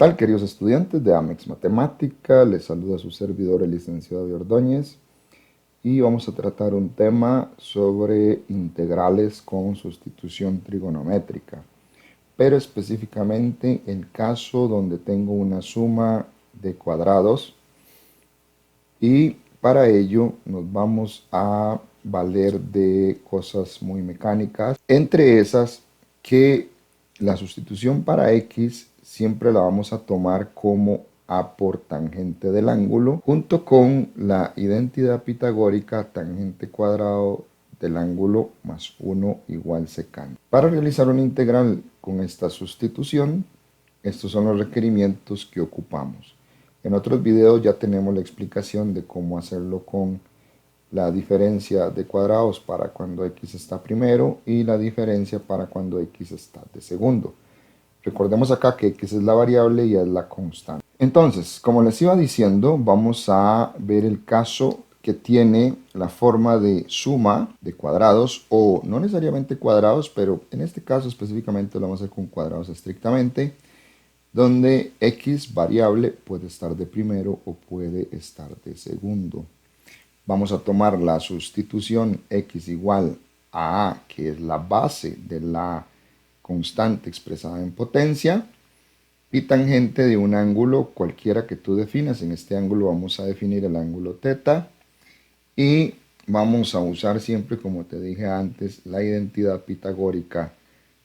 tal, queridos estudiantes de Amex Matemática? Les saluda su servidor, el licenciado David Ordóñez, y vamos a tratar un tema sobre integrales con sustitución trigonométrica, pero específicamente el caso donde tengo una suma de cuadrados, y para ello nos vamos a valer de cosas muy mecánicas, entre esas que la sustitución para x siempre la vamos a tomar como a por tangente del ángulo, junto con la identidad pitagórica tangente cuadrado del ángulo más 1 igual secante. Para realizar una integral con esta sustitución, estos son los requerimientos que ocupamos. En otros videos ya tenemos la explicación de cómo hacerlo con la diferencia de cuadrados para cuando x está primero y la diferencia para cuando x está de segundo. Recordemos acá que x es la variable y es la constante. Entonces, como les iba diciendo, vamos a ver el caso que tiene la forma de suma de cuadrados, o no necesariamente cuadrados, pero en este caso específicamente lo vamos a hacer con cuadrados estrictamente, donde x variable puede estar de primero o puede estar de segundo. Vamos a tomar la sustitución x igual a, que es la base de la constante expresada en potencia, y tangente de un ángulo cualquiera que tú definas. En este ángulo vamos a definir el ángulo θ, y vamos a usar siempre, como te dije antes, la identidad pitagórica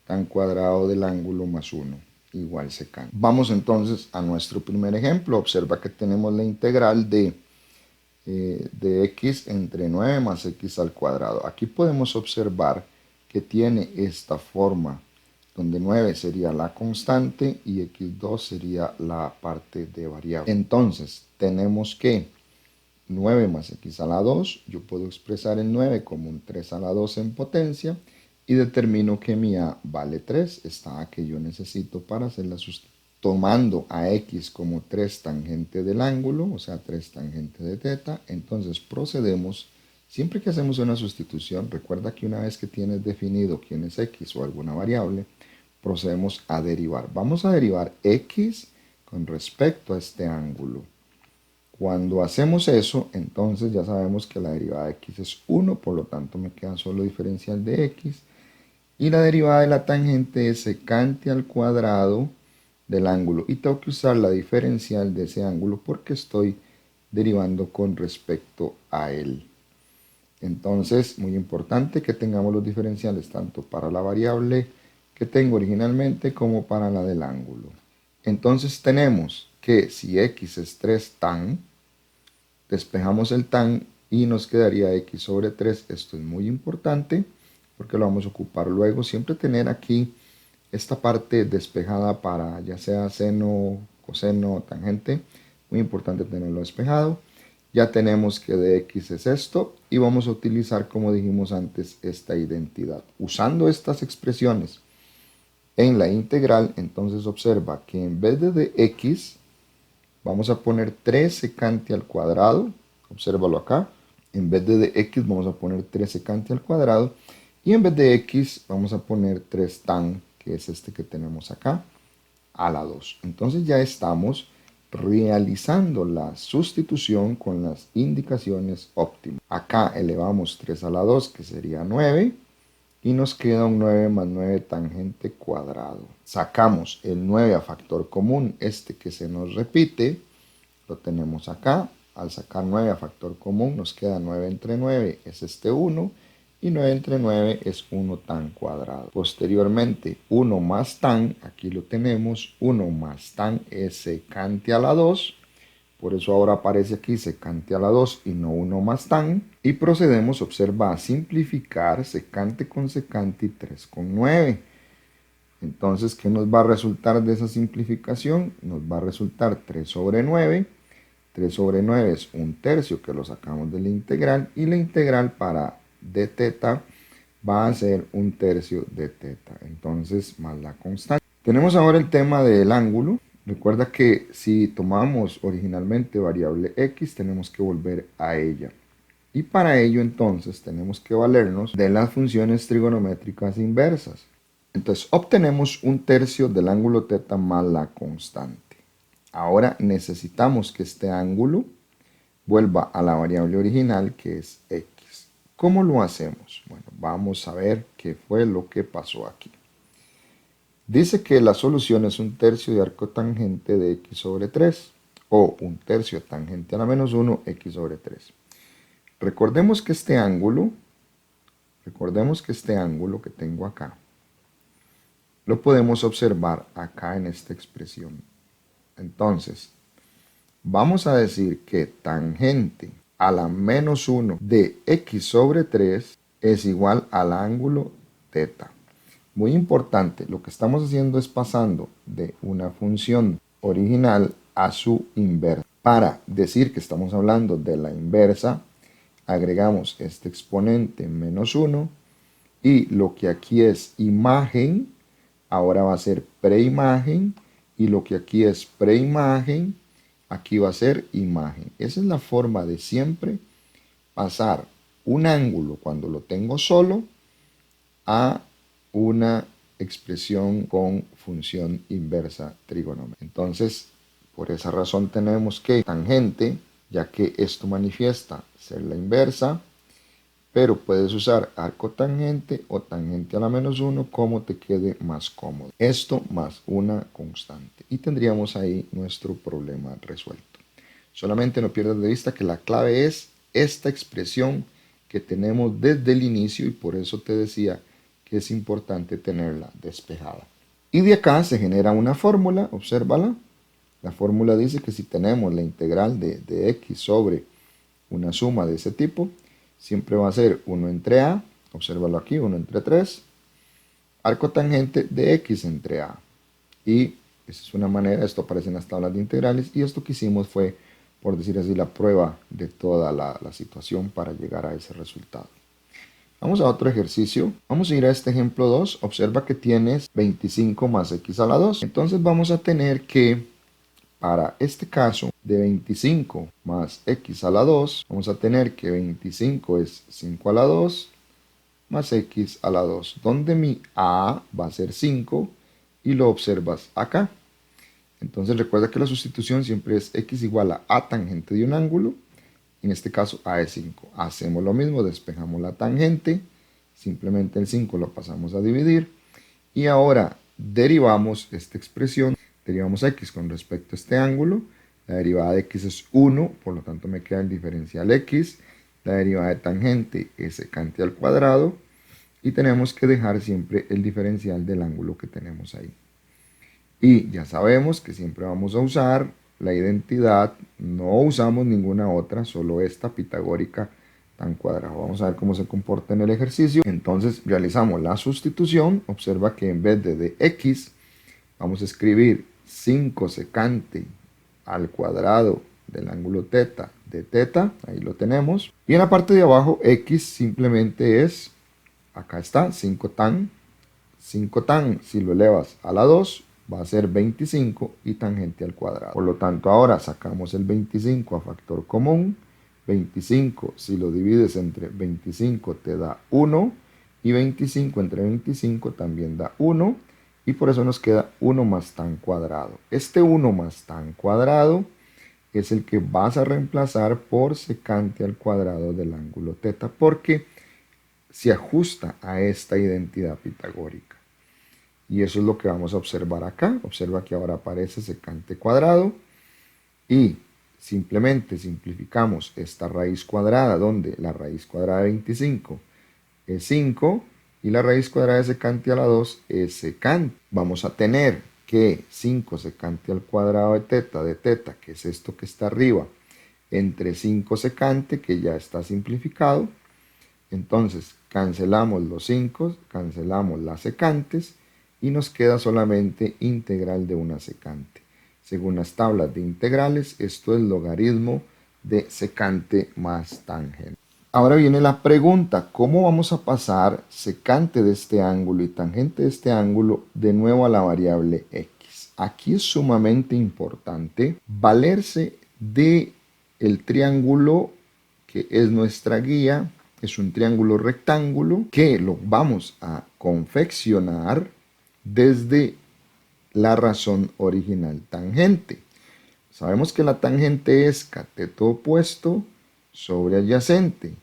tan cuadrado del ángulo más 1 igual secante. Vamos entonces a nuestro primer ejemplo. Observa que tenemos la integral de x entre 9 más x al cuadrado. Aquí podemos observar que tiene esta forma, donde 9 sería la constante y x2 sería la parte de variable. Entonces tenemos que 9 más x a la 2, yo puedo expresar el 9 como un 3 a la 2 en potencia, y determino que mi a vale 3, esta a que yo necesito para hacer la sustitución. Tomando a x como 3 tangente del ángulo, o sea 3 tangente de θ, entonces procedemos, siempre que hacemos una sustitución, recuerda que una vez que tienes definido quién es x o alguna variable, procedemos a derivar. Vamos a derivar x con respecto a este ángulo. Cuando hacemos eso, entonces ya sabemos que la derivada de x es 1, por lo tanto me queda solo diferencial de x, y la derivada de la tangente es secante al cuadrado del ángulo, y tengo que usar la diferencial de ese ángulo porque estoy derivando con respecto a él. Entonces, muy importante que tengamos los diferenciales tanto para la variable que tengo originalmente como para la del ángulo. Entonces tenemos que si x es 3 tan, despejamos el tan y nos quedaría x sobre 3. Esto es muy importante porque lo vamos a ocupar luego. Siempre tener aquí esta parte despejada para ya sea seno, coseno, tangente. Muy importante tenerlo despejado. Ya tenemos que de x es esto, y vamos a utilizar, como dijimos antes, esta identidad. Usando estas expresiones en la integral, entonces observa que en vez de x, vamos a poner 3 secante al cuadrado. Obsérvalo acá. En vez de x vamos a poner 3 secante al cuadrado. Y en vez de x vamos a poner 3 tan, que es este que tenemos acá, a la 2. Entonces ya estamos realizando la sustitución con las indicaciones óptimas. Acá elevamos 3 a la 2, que sería 9. Y nos queda un 9 más 9 tangente cuadrado. Sacamos el 9 a factor común, este que se nos repite, lo tenemos acá. Al sacar 9 a factor común nos queda 9 entre 9, es este 1, y 9 entre 9 es 1 tan cuadrado. Posteriormente, 1 más tan, aquí lo tenemos, 1 más tan es secante a la 2, por eso ahora aparece aquí secante a la 2 y no 1 más tan. Y procedemos, observa, a simplificar secante con secante y 3 con 9. Entonces, ¿qué nos va a resultar de esa simplificación? Nos va a resultar 3 sobre 9. 3 sobre 9 es un tercio, que lo sacamos de la integral, y la integral para d θ va a ser un tercio de θ. Entonces, más la constante. Tenemos ahora el tema del ángulo. Recuerda que si tomamos originalmente variable x, tenemos que volver a ella. Y para ello entonces tenemos que valernos de las funciones trigonométricas inversas. Entonces obtenemos un tercio del ángulo θ más la constante. Ahora necesitamos que este ángulo vuelva a la variable original, que es x. ¿Cómo lo hacemos? Bueno, vamos a ver qué fue lo que pasó aquí. Dice que la solución es 1/3 de arco tangente de x sobre 3, o 1/3 tangente a la menos 1, x sobre 3. Recordemos que este ángulo que tengo acá, lo podemos observar acá en esta expresión. Entonces, vamos a decir que tangente a la menos 1 de x sobre 3 es igual al ángulo θ. Muy importante, lo que estamos haciendo es pasando de una función original a su inversa. Para decir que estamos hablando de la inversa, agregamos este exponente menos 1 y lo que aquí es imagen, ahora va a ser preimagen, y lo que aquí es preimagen, aquí va a ser imagen. Esa es la forma de siempre pasar un ángulo cuando lo tengo solo a una expresión con función inversa trigonómica. Entonces, por esa razón tenemos que tangente, ya que esto manifiesta ser la inversa, pero puedes usar arco tangente o tangente a la menos 1 como te quede más cómodo. Esto más una constante. Y tendríamos ahí nuestro problema resuelto. Solamente no pierdas de vista que la clave es esta expresión que tenemos desde el inicio, y por eso te decía que es importante tenerla despejada. Y de acá se genera una fórmula, obsérvala. La fórmula dice que si tenemos la integral de x sobre una suma de ese tipo, siempre va a ser 1 entre a, obsérvalo aquí, 1 entre 3, arco tangente de x entre a. Y esa es una manera, esto aparece en las tablas de integrales, y esto que hicimos fue, por decir así, la prueba de toda la situación para llegar a ese resultado. Vamos a otro ejercicio. Vamos a ir a este ejemplo 2. Observa que tienes 25 más x a la 2. Entonces vamos a tener que, para este caso de 25 más x a la 2, vamos a tener que 25 es 5 a la 2 más x a la 2, donde mi a va a ser 5 y lo observas acá. Entonces recuerda que la sustitución siempre es x igual a tangente de un ángulo. En este caso a es 5. Hacemos lo mismo, despejamos la tangente, simplemente el 5 lo pasamos a dividir, y ahora derivamos esta expresión, derivamos x con respecto a este ángulo. La derivada de x es 1, por lo tanto me queda el diferencial x. La derivada de tangente es secante al cuadrado, y tenemos que dejar siempre el diferencial del ángulo que tenemos ahí. Y ya sabemos que siempre vamos a usar la identidad, no usamos ninguna otra, solo esta pitagórica tan cuadrada. Vamos a ver cómo se comporta en el ejercicio. Entonces realizamos la sustitución. Observa que en vez de x, vamos a escribir 5 secante al cuadrado del ángulo θ de θ, ahí lo tenemos. Y en la parte de abajo, x simplemente es, acá está, 5 tan, si lo elevas a la 2, va a ser 25 y tangente al cuadrado. Por lo tanto, ahora sacamos el 25 a factor común. 25, si lo divides entre 25, te da 1. Y 25 entre 25 también da 1. Y por eso nos queda 1 más tan cuadrado. Este 1 más tan cuadrado es el que vas a reemplazar por secante al cuadrado del ángulo θ, porque se ajusta a esta identidad pitagórica. Y eso es lo que vamos a observar acá. Observa que ahora aparece secante cuadrado. Y simplemente simplificamos esta raíz cuadrada, donde la raíz cuadrada de 25 es 5. Y la raíz cuadrada de secante a la 2 es secante. Vamos a tener que 5 secante al cuadrado de θ, que es esto que está arriba, entre 5 secante, que ya está simplificado. Entonces cancelamos los 5, cancelamos las secantes, y nos queda solamente integral de una secante. Según las tablas de integrales, esto es logaritmo de secante más tangente. Ahora viene la pregunta, ¿cómo vamos a pasar secante de este ángulo y tangente de este ángulo de nuevo a la variable x? Aquí es sumamente importante valerse de el triángulo que es nuestra guía. Es un triángulo rectángulo que lo vamos a confeccionar desde la razón original tangente. Sabemos que la tangente es cateto opuesto sobre adyacente.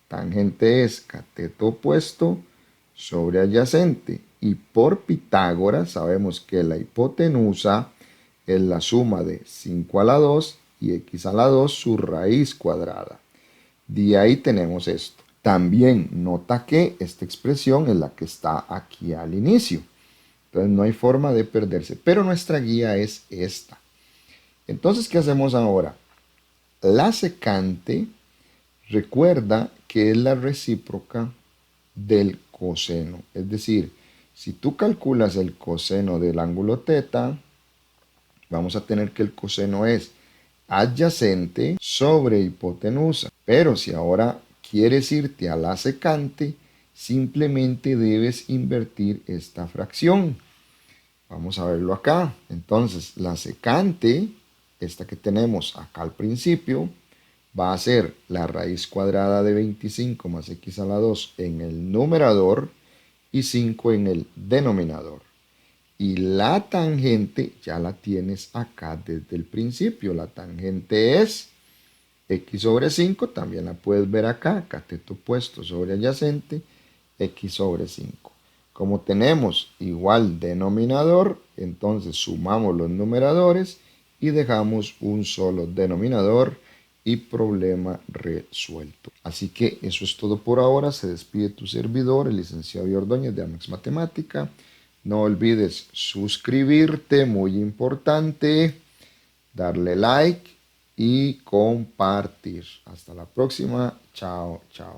Tangente es cateto opuesto sobre adyacente. Y por Pitágoras sabemos que la hipotenusa es la suma de 5 a la 2 y x a la 2 su raíz cuadrada. De ahí tenemos esto. También nota que esta expresión es la que está aquí al inicio. Entonces no hay forma de perderse. Pero nuestra guía es esta. Entonces, ¿qué hacemos ahora? La secante recuerda que es la recíproca del coseno. Es decir, si tú calculas el coseno del ángulo teta, vamos a tener que el coseno es adyacente sobre hipotenusa. Pero si ahora quieres irte a la secante, simplemente debes invertir esta fracción. Vamos a verlo acá. Entonces, la secante, esta que tenemos acá al principio, va a ser la raíz cuadrada de 25 más x a la 2 en el numerador y 5 en el denominador. Y la tangente ya la tienes acá desde el principio. La tangente es x sobre 5, también la puedes ver acá, cateto opuesto sobre adyacente, x sobre 5. Como tenemos igual denominador, entonces sumamos los numeradores y dejamos un solo denominador y problema resuelto. Así que eso es todo por ahora. Se despide tu servidor, el licenciado Ordóñez de Amex Matemática. No olvides suscribirte, muy importante, darle like y compartir. Hasta la próxima. Chao, chao.